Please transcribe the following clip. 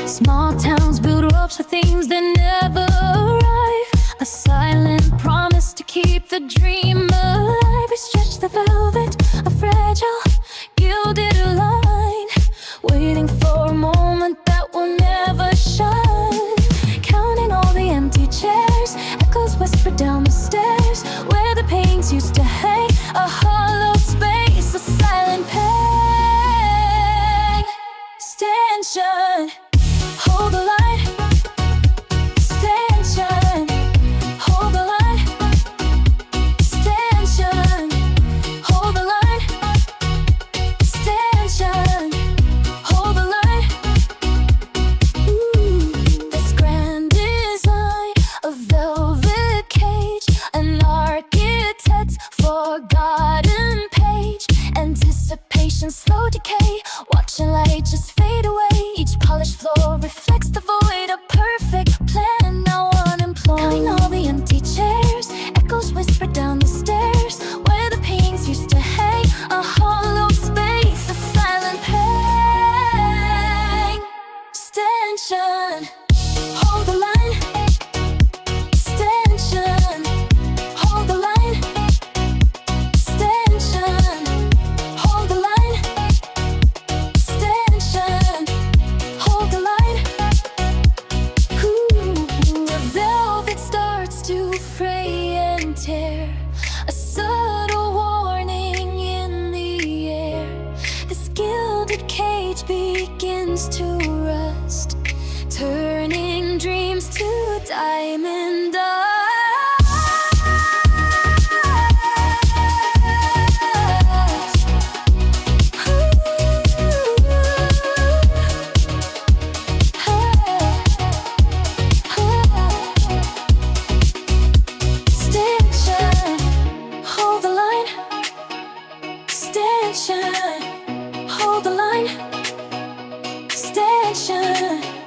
Small towns build ropes for things that never arrive. A silent promise to keep the dream alive. We stretch the velvet, a fragile, gilded line, waiting for a moment that will never shine. Counting all the empty chairs, echoes whisper down the stairs, where the paintings used to hang. A hollow space, a silent pang. Stanchion, hold the line. Stanchion, hold the line. Stanchion, hold the line. Stanchion, hold the line. This grand design, a velvet cage, an architect's forgotten page. Anticipation, slow decay, watching light just fade away. Each polished floor reflects the void, a perfect plan now unemployed. Counting all the empty chairs, echoes whisper down the stairs, where the paintings used to hang. A hollow space, a silent pang. Stanchion, hold the line. Stanchion, hold the line. Stanchion, hold the line. Stanchion, hold the line. The velvet starts to fray and tear, a subtle warning in the air. This gilded cage begins to rust, turning dreams to diamond dust. Stanchion, hold the line. Stanchion, hold the line. Stanchion.